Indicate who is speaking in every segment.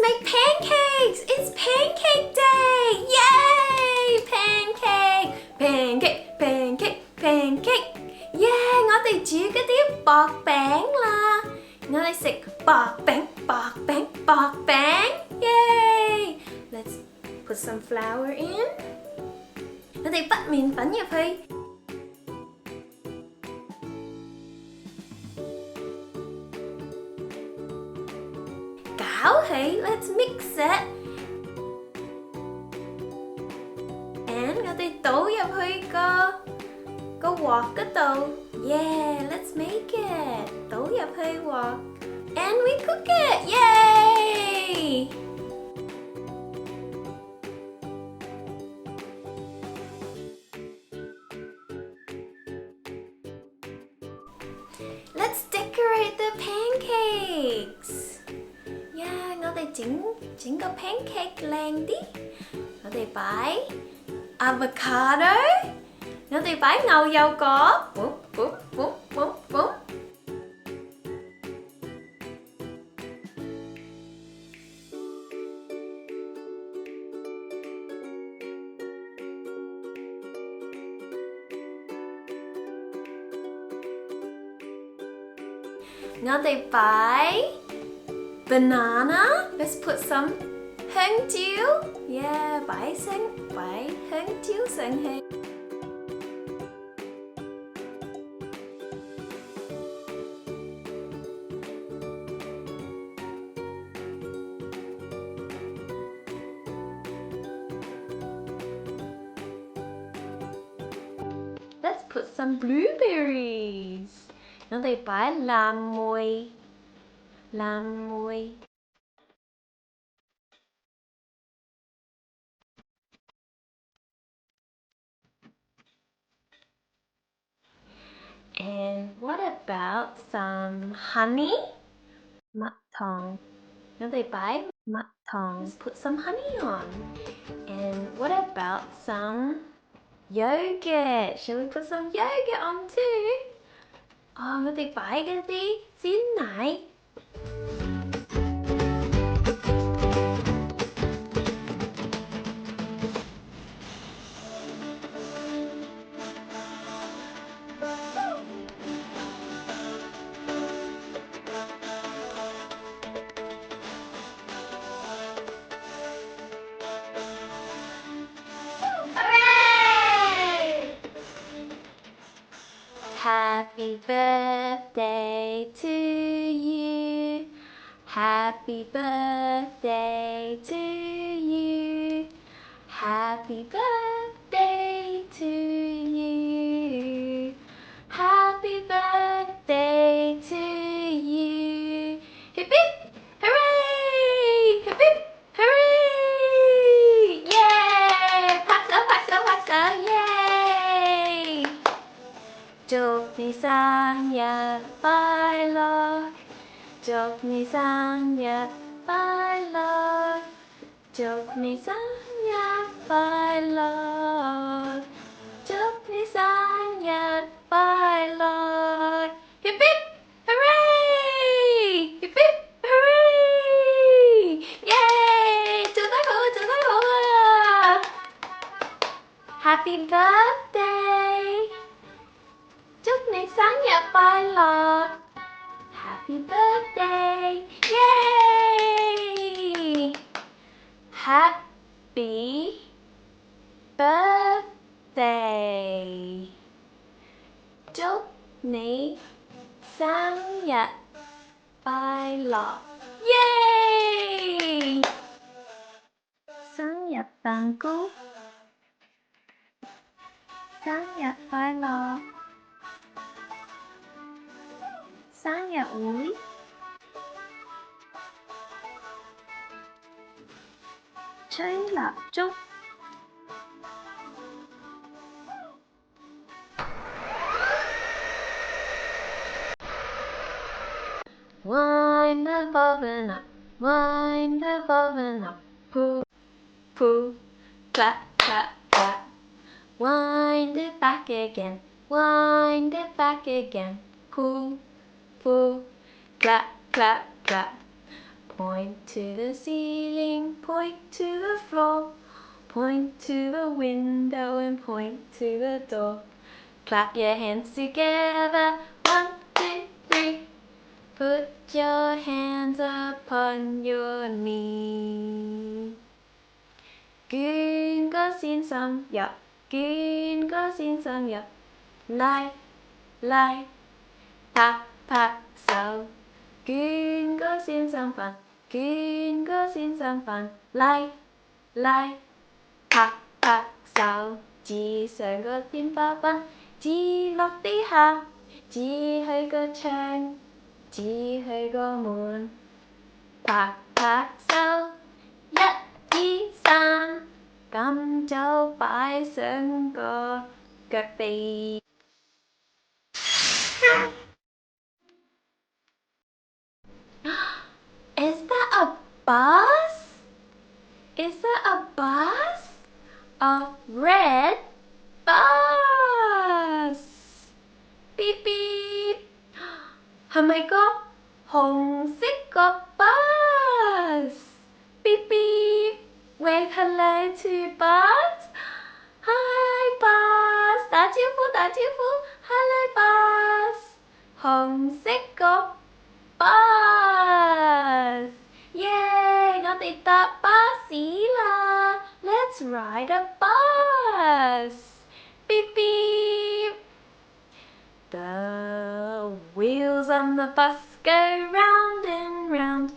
Speaker 1: make pancakes! It's pancake day! Yay! Pancake! Pancake! Pancake! Pancake! Yeah! 我哋煮嗰啲薄餅啦！我哋食薄餅、薄餅、薄餅 Yay! Let's put some flour in. 我哋畢麵粉入去。攪起 Let's mix it. And 我哋倒入去個鑊嗰度。Yeah, let's make it. 倒入去鑊。And we cook it. Yay! Let's decorate the pancakes. Yeah, 我哋整個 pancake 靚啲。我哋擺 avocado， 我哋擺牛油果。boom boom boom boom boom。我哋擺 banana. Let's put some 香蕉。Yeah, 擺香蕉上去。Let's put some blueberries. 我哋擺藍莓。And what about some honey? 蜜糖。我哋擺蜜糖。Let's put some honey on. And what about some yogurt? Shall we put some yogurt on too? 我哋擺嗰啲鮮奶。Happy birthday to you. Happy birthday to you. Happy birthday to you. Happy birthday to you. Hip hip hooray! Hip hip hooray! Yeah! 拍手拍手拍手 Yay! 祝你生日快樂，祝你生日快樂，祝你生日快樂，祝你生日快樂 ！Hip hip hooray! Hip hip hooray! Yay! 做得好啊 ！Happy birthday！ 祝你生日快樂 ！Happy birthday! Yay! Happy birthday! 祝你生日快樂 ！Yay! 生日蛋糕，生日快樂！生日會，吹蠟燭。Wind the bobbin up, wind the bobbin up, pull, pull, clap, clap, clap. Wind it back again, wind it back again, pull, pull, clap, clap, clap. Point to the ceiling, point to the floor, point to the window and point to the door. Clap your hands together, 1, 2, 3. Put your hands upon your knee. Goon có xin xong dập, goon có xin xong dập. Lai, lai, pat, pat, so. Goon có xin xong phần, goon có xin xong phần. Lai, lai, pat, pat, so. Chỉ sợi có tiếng ba ba, chỉ落地下，只去個窗，只去個門。拍拍手，一二三，咁就擺上個腳臂。Is that a bus? Is that a bus? A red bus. Beep beep. 係咪個紅色個 bus? Beep beep. Wave hello to bus. Hi bus. 打招呼打招呼。Hello bus. 紅色個 bus. Yay! 我哋搭巴士啦。Let's ride a bus. Beep beep. The wheels on the bus go round and round,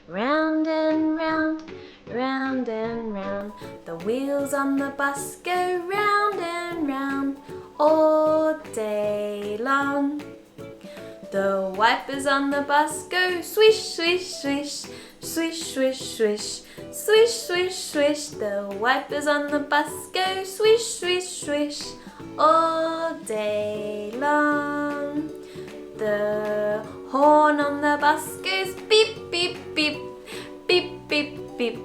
Speaker 1: round and round, round and round. The wheels on the bus go round and round all day long. The wipers on the bus go swish, swish, swish, swish, swish, swish, swish, swish, swish. The wipers on the bus go swish, swish, swish all day long. The horn on the bus goes beep, beep, beep, beep, beep, beep,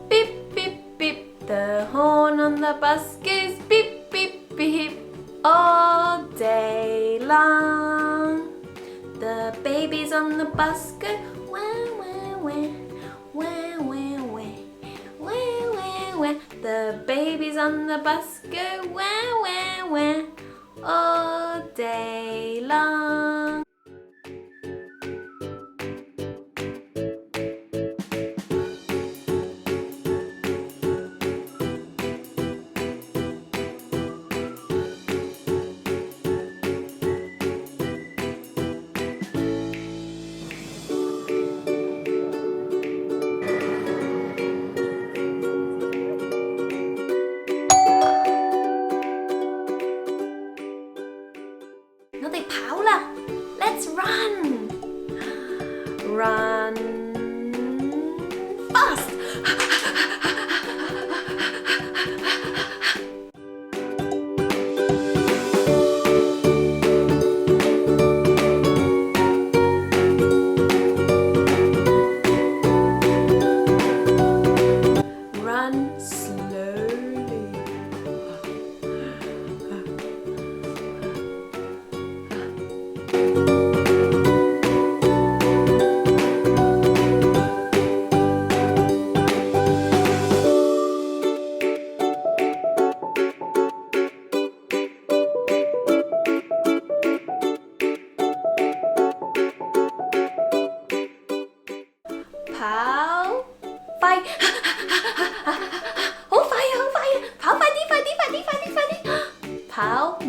Speaker 1: beep, beep, beep. The horn on the bus goes beep, beep, beep all day long. The babies on the bus go wah, wah, wah, wah, wah, wah, wah, wah, wah. The babies on the bus go wah, wah, wah all day long. Let's run! Run fast! Run slowly.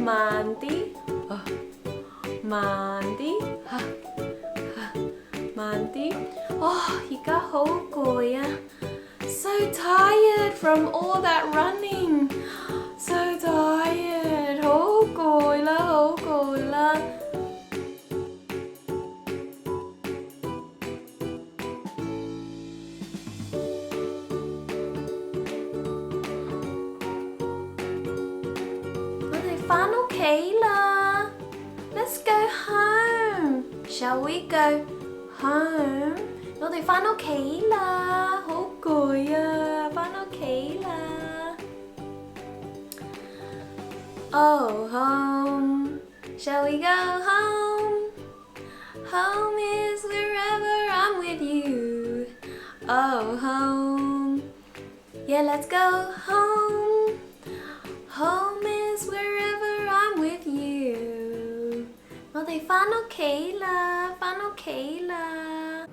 Speaker 1: Mandi, Mandi, Mandi. Oh, 而家好攰啊 So tired from all that running. So tired. 好攰啦，好攰啦。返屋企啦 Let's go home. Shall we go home? 我哋返屋企啦，好攰啊，返屋企啦。Oh, home. Shall we go home? Home is wherever I'm with you. Oh, home. Yeah, let's go home. Home is wherever I'm with you. 我哋返屋企啦，返屋企啦。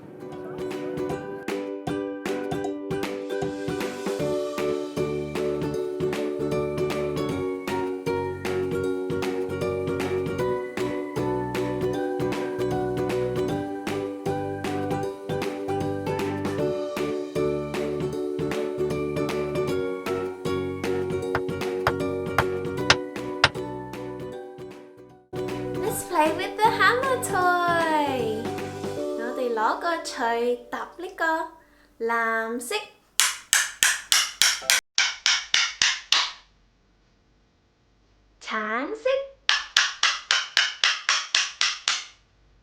Speaker 1: Let's play with the hammer toy. 我哋攞個錘揼呢個藍色、橙色、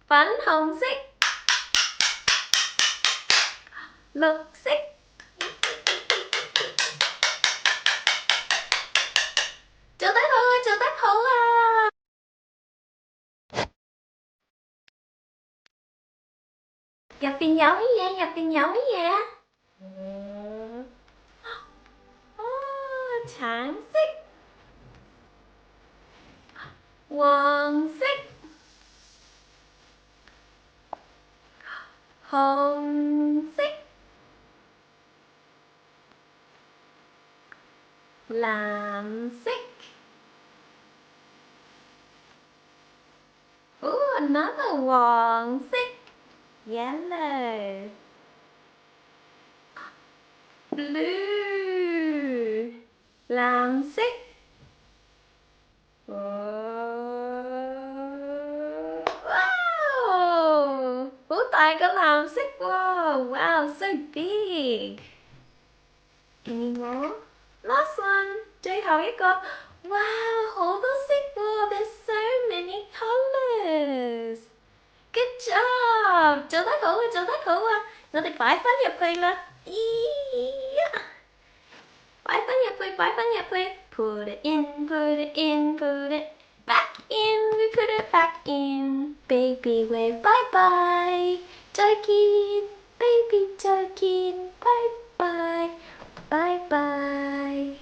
Speaker 1: 粉紅色、綠色。做得好啊！做得好啊！入邊有乜嘢？入邊有乜嘢啊？哦，橙色、黃色、紅色、藍色。Oh, another 黃色。Yellow, blue, 藍色。哇！好大個藍色喎 ！Wow, so big. Any more? Last one. 最後一個。哇！好多色喎 ！There's so many colours. Good job！ 做得好啊，做得好啊！我哋擺返入去啦。咦呀！擺返入去，擺返入去。Put it in, put it in, put it back in. We put it back in. Baby wave, bye bye. 再見 ，baby 再見，bye bye，bye bye。